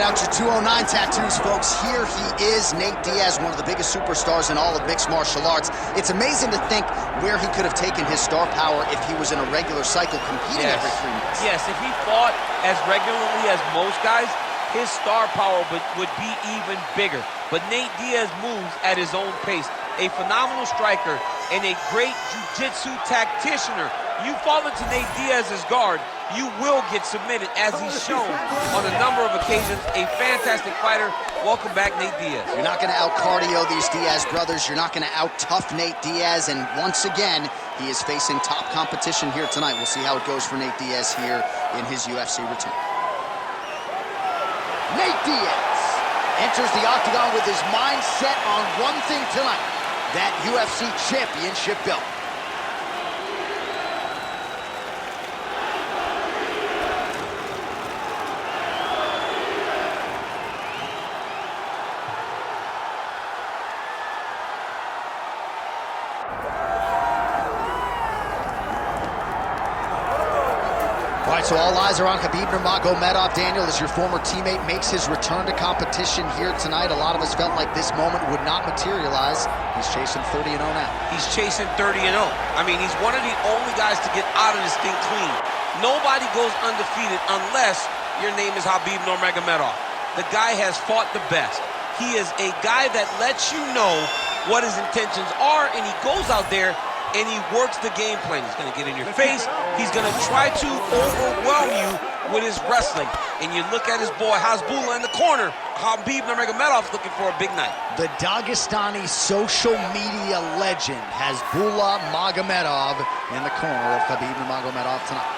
out your 209 tattoos, folks. Here he is, Nate Diaz, one of the biggest superstars in all of mixed martial arts. It's amazing to think where he could have taken his star power if he was in a regular cycle competing every 3 months. Yes, if he fought as regularly as most guys, his star power would be even bigger. But Nate Diaz moves at his own pace. A phenomenal striker and a great jiu-jitsu tacticianer. You fall into Nate Diaz's guard, you will get submitted, as he's shown on a number of occasions. A fantastic fighter. Welcome back, Nate Diaz. You're not going to out-cardio these Diaz brothers. You're not going to out-tough Nate Diaz. And once again, he is facing top competition here tonight. We'll see how it goes for Nate Diaz here in his UFC return. Nate Diaz enters the octagon with his mind set on one thing tonight, that UFC championship belt. All right, so all eyes are on Khabib Nurmagomedov. Daniel, as your former teammate makes his return to competition here tonight, a lot of us felt like this moment would not materialize. He's chasing 30-0 now. He's chasing 30-0. I mean, he's one of the only guys to get out of this thing clean. Nobody goes undefeated unless your name is Khabib Nurmagomedov. The guy has fought the best. He is a guy that lets you know what his intentions are, and he goes out there and he works the game plan. He's going to get in your face. He's going to try to overwhelm you with his wrestling. And you look at his boy Hasbulla in the corner. Khabib Nurmagomedov's looking for a big night. The Dagestani social media legend Hasbulla Magomedov in the corner of Khabib Nurmagomedov tonight.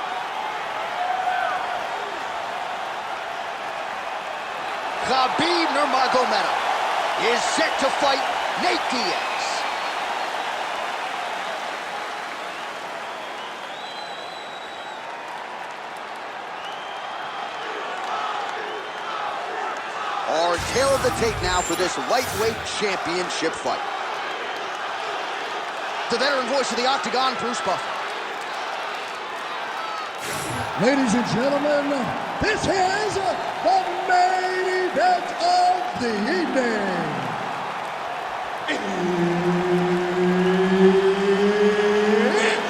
Khabib Nurmagomedov is set to fight Nate Diaz. Our tail of the tape now for this lightweight championship fight. The veteran voice of the Octagon, Bruce Buffer. Ladies and gentlemen, this is the main event of the evening. It's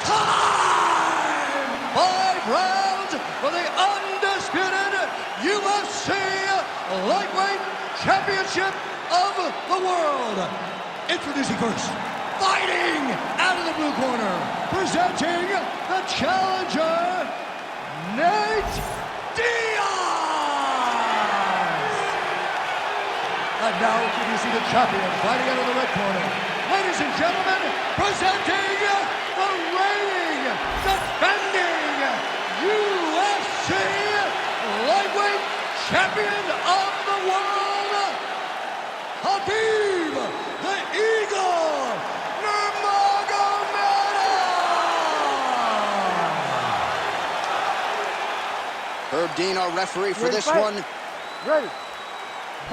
time! 5 rounds for the undisputed UFC Lightweight Championship of the world. Introducing first, fighting out of the blue corner, presenting the challenger, Nate Diaz. And now introducing the champion, fighting out of the red corner. Ladies and gentlemen, presenting the reigning, defending UFC Lightweight Champion of the world, Khabib the Eagle Nurmagomedov. Herb Dean, our referee for this one. Ready.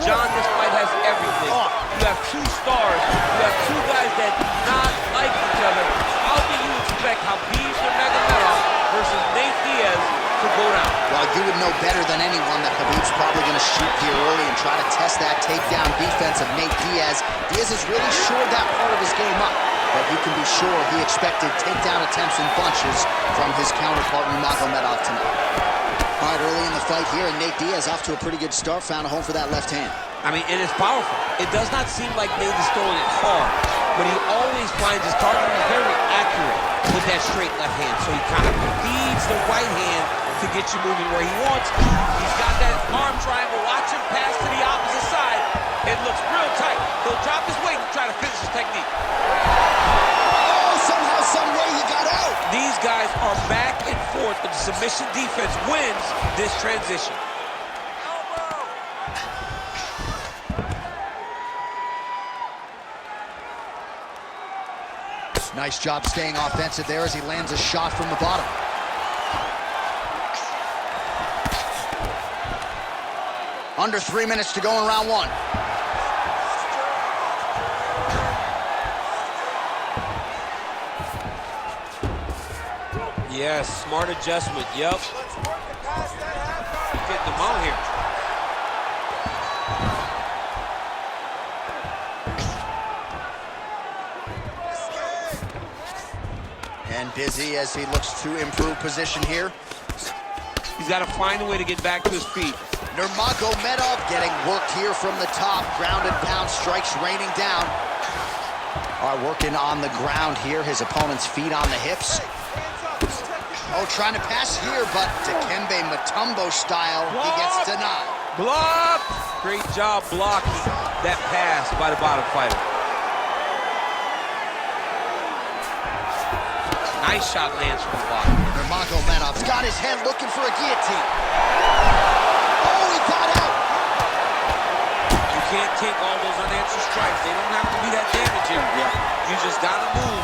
John, this fight has everything. You have 2 stars. You have 2 guys that do not like each other. How do you expect Khabib Nurmagomedov versus Nate Diaz to go down? Well, you would know better than anyone that Khabib's probably going to shoot here early and try to test that takedown defense of Nate Diaz. Diaz has really shored that part of his game up, but you can be sure he expected takedown attempts in bunches from his counterpart Nurmagomedov tonight. All right, early in the fight here, and Nate Diaz off to a pretty good start, found a home for that left hand. I mean, it is powerful. It does not seem like Nate is throwing it hard, but he always finds his target very accurate with that straight left hand. So he kind of feeds the right hand to get you moving where he wants. He's got that arm triangle. Watch him pass to the opposite side. It looks real tight. He'll drop his weight and try to finish his technique. Oh, somehow, some way he got out. These guys are back and forth, but the submission defense wins this transition. Nice job staying offensive there as he lands a shot from the bottom. Under 3 minutes to go in round 1. Yes, smart adjustment. Yep. Getting them out here. And busy as he looks to improve position here. He's got to find a way to get back to his feet. Nurmagomedov getting worked here from the top. Ground and pound strikes raining down. All right, working on the ground here. His opponent's feet on the hips. Oh, trying to pass here, but Dikembe Mutombo style, he gets denied. Blocked! Great job blocking that pass by the bottom fighter. Nice shot lands from the bottom. Nurmagomedov's got his head looking for a guillotine. Oh, he got out! You can't take all those unanswered strikes. They don't have to be that damaging. You just gotta move.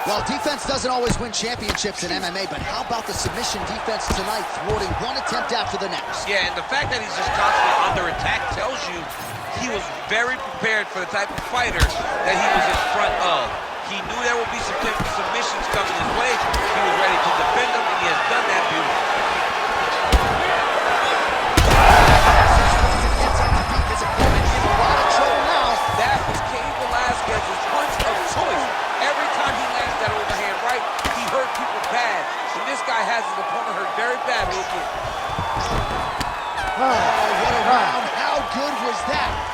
Well, defense doesn't always win championships in MMA, but how about the submission defense tonight, thwarting one attempt after the next? Yeah, and the fact that he's just constantly under attack tells you he was very prepared for the type of fighter that he was in front of. He knew there would be some submissions coming his way. He was ready to defend them, and he has done that beautifully. His opponent in a lot of trouble now. That was Cain Velasquez's punch of choice. Every time he lands that overhand right, he hurt people bad. And this guy has his opponent hurt very bad. Oh, what a round. How good was that?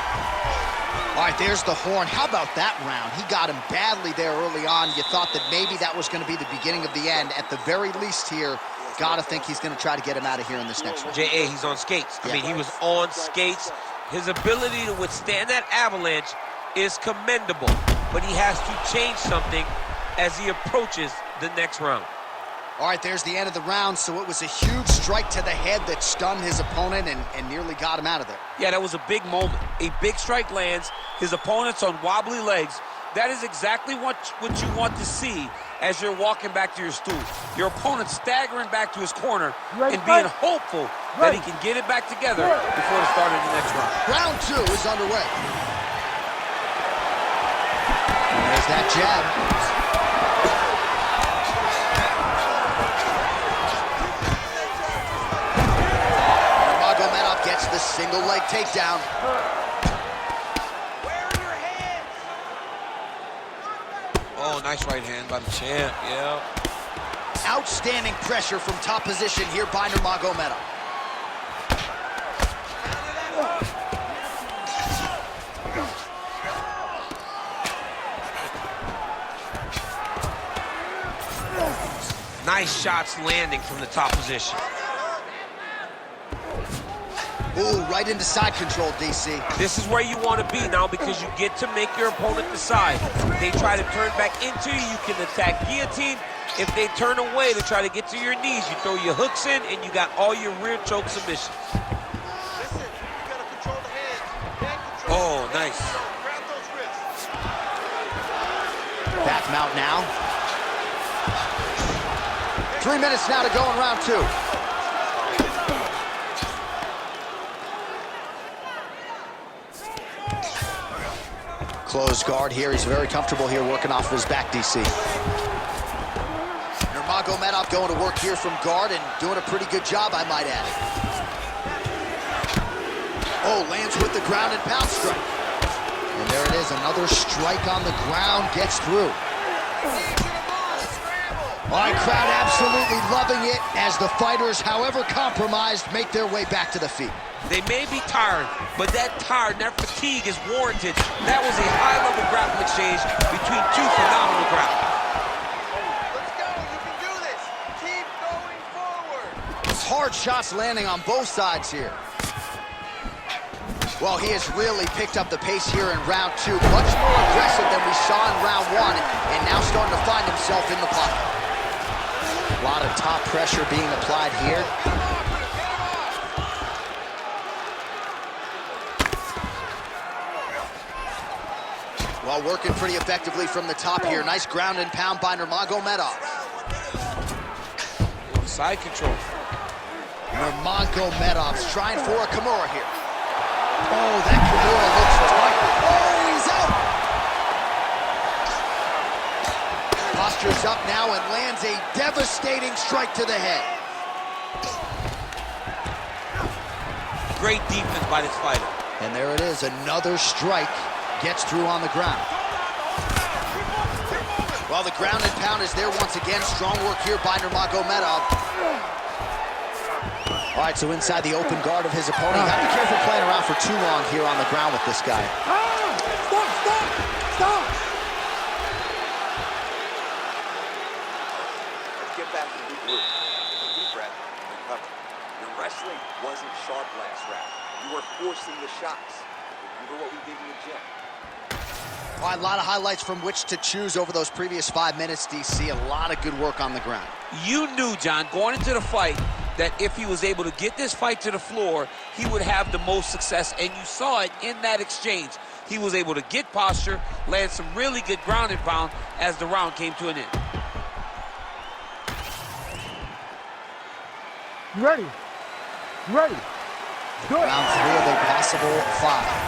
All right, there's the horn. How about that round? He got him badly there early on. You thought that maybe that was going to be the beginning of the end. At the very least here, got to think he's going to try to get him out of here in this next one. J.A., he's on skates. I mean, he was on skates. His ability to withstand that avalanche is commendable, but he has to change something as he approaches the next round. All right, there's the end of the round, so it was a huge strike to the head that stunned his opponent and nearly got him out of there. Yeah, that was a big moment. A big strike lands, his opponent's on wobbly legs. That is exactly what you want to see as you're walking back to your stool. Your opponent staggering back to his corner and being hopeful that he can get it back together before the start of the next round. Round 2 is underway. And there's that jab. Nurmagomedov gets the single leg takedown. Oh, nice right hand by the champ, yeah. Outstanding pressure from top position here by Nurmagomedov. Nice shots landing from the top position. Ooh, right into side control, DC. This is where you want to be now because you get to make your opponent decide. If they try to turn back into you, you can attack guillotine. If they turn away to try to get to your knees, you throw your hooks in and you got all your rear choke submissions. Listen, you gotta control the hands. Oh, nice. Grab those wrists. Back mount now. 3 minutes now to go in round 2. Closed guard here. He's very comfortable here working off of his back, DC. Nurmagomedov going to work here from guard and doing a pretty good job, I might add. Oh, lands with the ground and pound strike. And there it is, another strike on the ground, gets through. All right, crowd absolutely loving it as the fighters, however compromised, make their way back to the feet. They may be tired, but that tiredness, that fatigue is warranted. That was a high-level grappling exchange between two phenomenal grapplers. Let's go, you can do this. Keep going forward. Hard shots landing on both sides here. Well, he has really picked up the pace here in round 2. Much more aggressive than we saw in round 1, and now starting to find himself in the pocket. A lot of top pressure being applied here. Well, working pretty effectively from the top here. Nice ground and pound by Nurmagomedov. Side control. Nurmagomedov's trying for a Kimura here. Oh, that Kimura looks tight. Oh, he's out. Postures up now and lands a devastating strike to the head. Great defense by this fighter. And there it is, another strike. Gets through on the ground. Well, the ground and pound is there once again. Strong work here by Nurmagomedov. All right, so inside the open guard of his opponent. You have to be careful playing around for too long here on the ground with this guy. Stop! Let's get back to the group. Deep breath and recover. Your wrestling wasn't sharp last round. You were forcing the shots. Remember what we did in the gym. All right, a lot of highlights from which to choose over those previous 5 minutes, DC. A lot of good work on the ground. You knew, John, going into the fight, that if he was able to get this fight to the floor, he would have the most success, and you saw it in that exchange. He was able to get posture, land some really good ground and pound as the round came to an end. You ready? Good. Round 3 of a passable 5.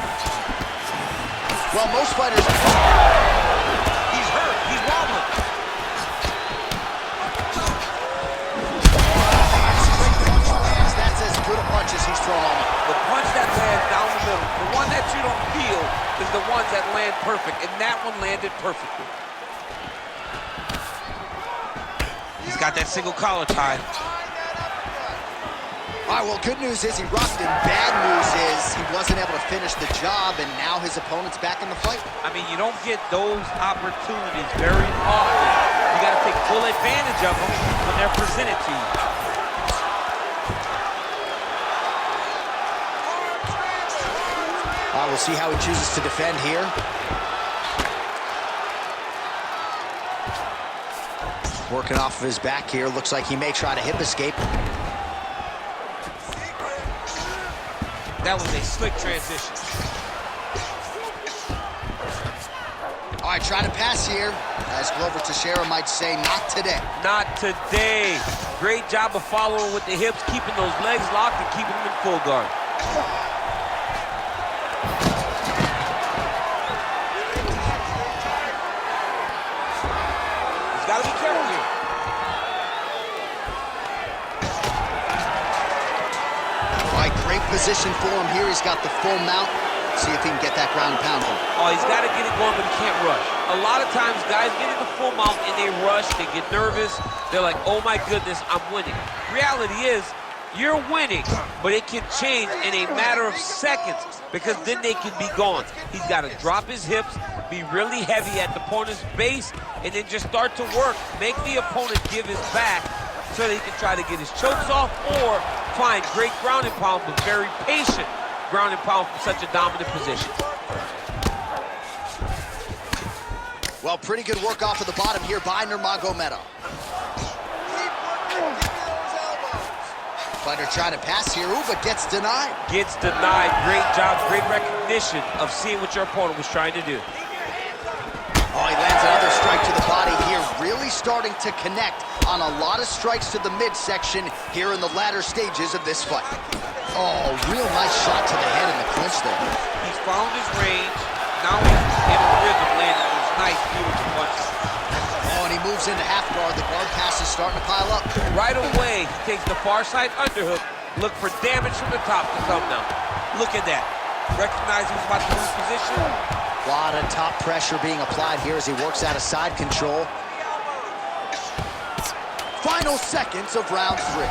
Well, most fighters... He's hurt. He's wobbling. That's as good a punch as he's thrown on him. The punch that lands down the middle, the one that you don't feel, is the ones that land perfect, and that one landed perfectly. He's got that single collar tie. All right, well, good news is he rocked him. Bad news is he wasn't able to finish the job, and now his opponent's back in the fight. I mean, you don't get those opportunities very often. You got to take full advantage of them when they're presented to you. All right, we'll see how he chooses to defend here. Working off of his back here. Looks like he may try to hip escape. That was a slick transition. All right, try to pass here. As Glover Teixeira might say, not today. Not today. Great job of following with the hips, keeping those legs locked and keeping them in full guard. He's got to be careful here. Great position for him here. He's got the full mount. See if he can get that ground and pound him. Oh, he's got to get it going, but he can't rush. A lot of times, guys get in the full mount and they rush, they get nervous. They're like, oh my goodness, I'm winning. Reality is, you're winning, but it can change in a matter of seconds because then they can be gone. He's got to drop his hips, be really heavy at the opponent's base, and then just start to work. Make the opponent give his back so that he can try to get his chokes off or find great ground and pound, but very patient ground and pound from such a dominant position. Well, pretty good work off of the bottom here by Nurmagomedov. Fighter trying to pass here, ooh, but gets denied. Gets denied. Great job, great recognition of seeing what your opponent was trying to do. Oh, he lands another strike to the body here, really starting to connect on a lot of strikes to the midsection here in the latter stages of this fight. Oh, real nice shot to the head in the clinch there. He's found his range. Now he's in a rhythm, landing those nice, beautiful punches. Oh, and he moves into half guard. The guard pass is starting to pile up. Right away, he takes the far side underhook. Look for damage from the top to come now. Look at that. Recognize he was about to lose position. A lot of top pressure being applied here as he works out of side control. Final seconds of round 3.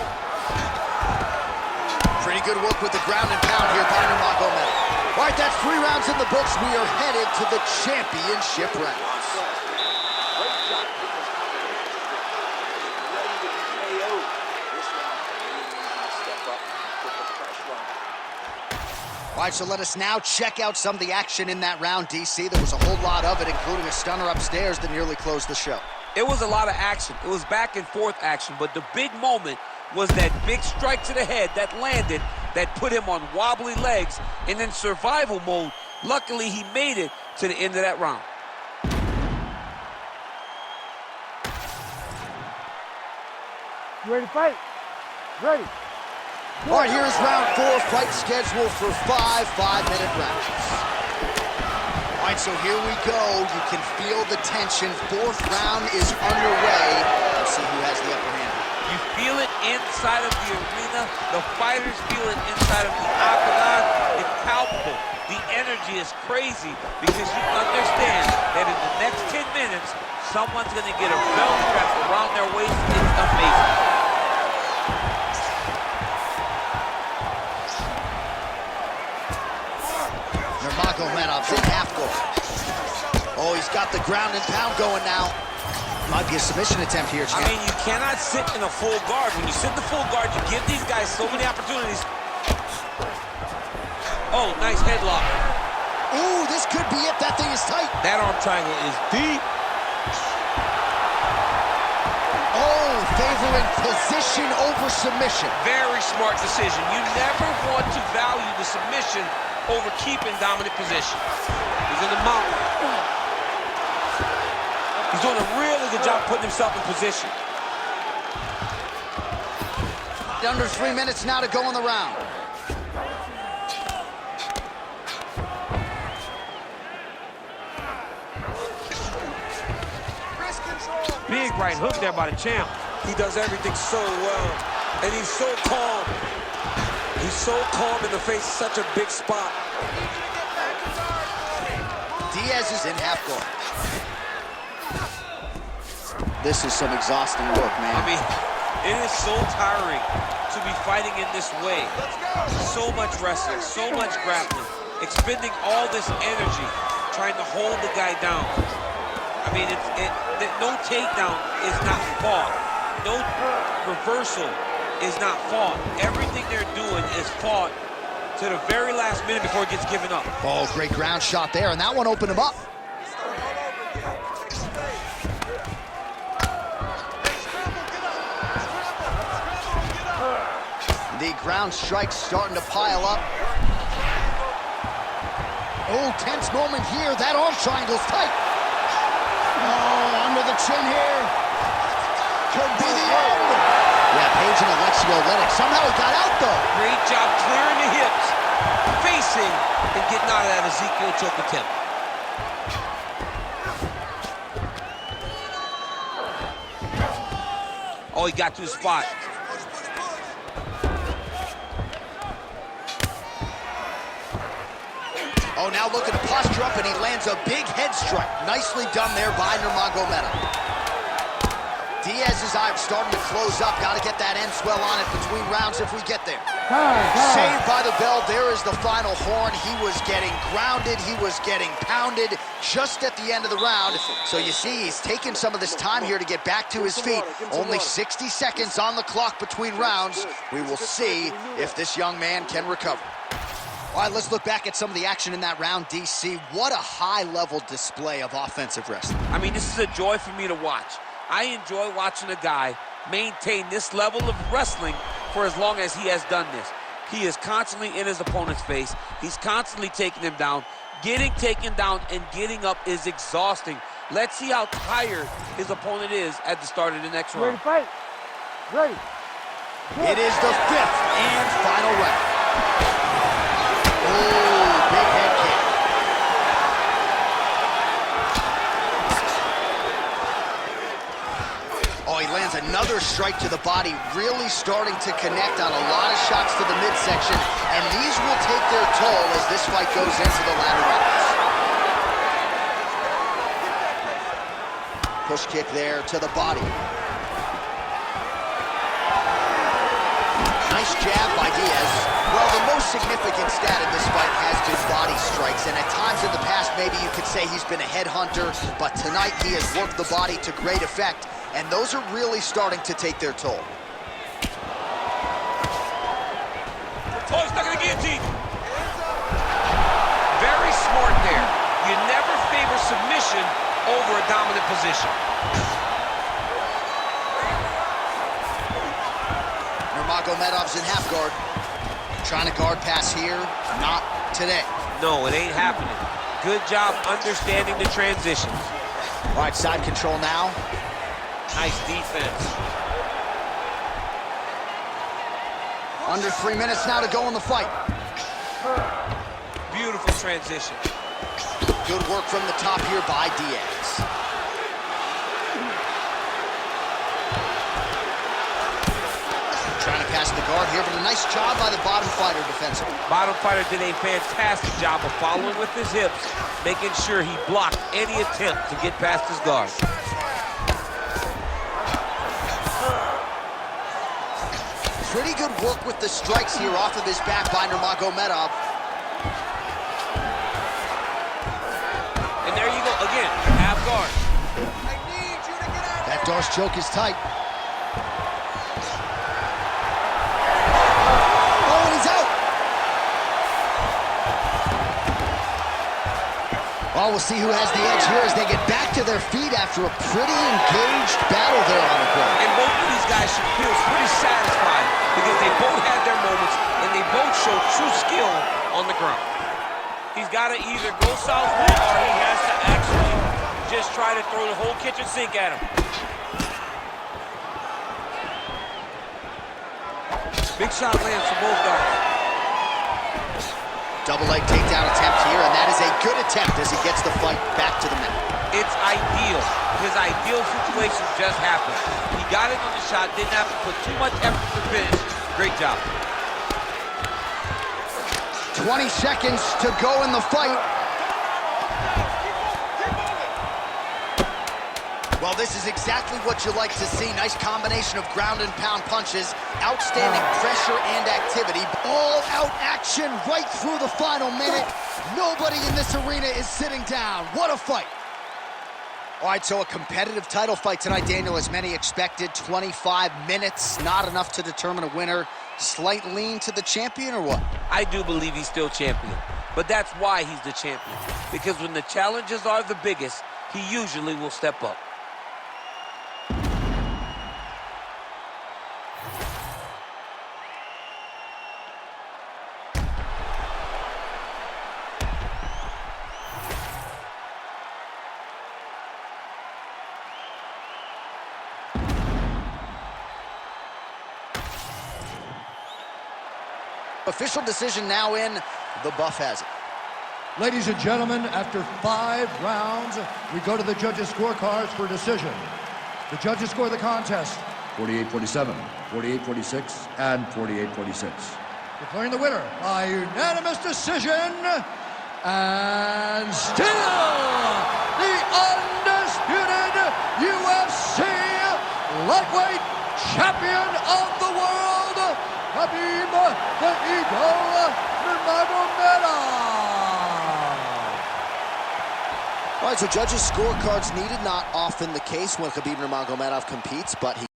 Pretty good work with the ground and pound here by Nurmagomedov. All right, that's 3 rounds in the books. We are headed to the championship rounds. All right, so let us now check out some of the action in that round, DC. There was a whole lot of it, including a stunner upstairs that nearly closed the show. It was a lot of action. It was back and forth action, but the big moment was that big strike to the head that landed, that put him on wobbly legs, and in survival mode, luckily he made it to the end of that round. You ready to fight? Ready. All right, here's round 4, fight scheduled for 5 5-minute rounds. All right, so here we go. You can feel the tension. 4th round is underway. Let's see who has the upper hand. You feel it inside of the arena. The fighters feel it inside of the octagon. It's palpable. The energy is crazy because you understand that in the next 10 minutes, someone's going to get a belt strap around their waist. It's amazing. Nurmagomedov's in half guard. Oh, he's got the ground and pound going now. Might be a submission attempt here, champ. I mean, you cannot sit in a full guard. When you sit in the full guard, you give these guys so many opportunities. Oh, nice headlock. Ooh, this could be it. That thing is tight. That arm triangle is deep. Oh, favoring position over submission. Very smart decision. You never want to value the submission over keeping dominant position. He's in the mount. He's doing a really good job putting himself in position. Under 3 minutes now to go in the round. Big right hook there by the champ. He does everything so well, and he's so calm. He's so calm in the face of such a big spot. Diaz is in half guard. This is some exhausting work, man. I mean, it is so tiring to be fighting in this way. So much wrestling, so much grappling, expending all this energy trying to hold the guy down. I mean, no takedown is not fought. No reversal is not fought. Everything they're doing is fought to the very last minute before it gets given up. Oh, great ground shot there, and that one opened him up. The ground strikes starting to pile up. Oh, tense moment here. That arm triangle's tight. Oh, under the chin here. Could be the end. Yeah, Page and Alexio let it. Somehow he got out, though. Great job clearing the hips, facing, and getting out of that Ezekiel choke attempt. Oh, he got to his spot. Oh, now looking to posture up, and he lands a big head strike. Nicely done there by Nurmagomedov. Diaz's eye starting to close up. Got to get that end swell on it between rounds if we get there. Saved by the bell. There is the final horn. He was getting grounded. He was getting pounded just at the end of the round. So you see, he's taking some of this time here to get back to his feet. Only 60 seconds on the clock between rounds. We will see if this young man can recover. All right, let's look back at some of the action in that round, DC. What a high-level display of offensive wrestling. I mean, this is a joy for me to watch. I enjoy watching a guy maintain this level of wrestling for as long as he has done this. He is constantly in his opponent's face. He's constantly taking him down. Getting taken down and getting up is exhausting. Let's see how tired his opponent is at the start of the next round. Ready to fight? Ready. It is the 5th and final round. Oh, big head kick. Oh, he lands another strike to the body, really starting to connect on a lot of shots to the midsection, and these will take their toll as this fight goes into the latter rounds. Push kick there to the body. Nice jab by Diaz. Well, the most significant stat in this fight has been body strikes, and at times in the past, maybe you could say he's been a headhunter, but tonight he has worked the body to great effect, and those are really starting to take their toll. Oh, he's stuck in the guillotine. Very smart there. You never favor submission over a dominant position. Nurmagomedov's in half guard. Trying to guard pass here, not today. No, it ain't happening. Good job understanding the transitions. All right, side control now. Nice defense. Under 3 minutes now to go in the fight. Beautiful transition. Good work from the top here by Diaz. Trying to pass the guard. guard here, but a nice job by the bottom fighter defensively. Bottom fighter did a fantastic job of following with his hips, making sure he blocked any attempt to get past his guard. Pretty good work with the strikes here off of his back by Nurmagomedov. And there you go, again, half guard. I need you to get out of That Darce choke is tight. Oh, and he's out. Well, we'll see who has the edge here as they get back to their feet after a pretty engaged battle there on the ground. And both of these guys should feel pretty satisfied because they both had their moments and they both showed true skill on the ground. He's got to either go southpaw or he has to actually just try to throw the whole kitchen sink at him. Big shot lands for both guys. Double leg takedown attempt here, and that is a good attempt as he gets the fight back to the mat. It's ideal. His ideal situation just happened. He got it on the shot, didn't have to put too much effort to finish. Great job. 20 seconds to go in the fight. Well, this is exactly what you like to see. Nice combination of ground and pound punches, outstanding pressure and activity. All-out action right through the final minute. Nobody in this arena is sitting down. What a fight. All right, so a competitive title fight tonight, Daniel, as many expected. 25 minutes, not enough to determine a winner. Slight lean to the champion, or what? I do believe he's still champion, but that's why he's the champion. Because when the challenges are the biggest, he usually will step up. Official decision now in. The buff has it. Ladies and gentlemen, after 5 rounds, we go to the judges' scorecards for decision. The judges score the contest 48-47, 48-46, and 48-46. declaring the winner by unanimous decision, and still the undisputed UFC lightweight champion of the world, Khabib the Eagle Nurmagomedov. All right, so judges' scorecards needed. Not often the case when Khabib Nurmagomedov competes, but he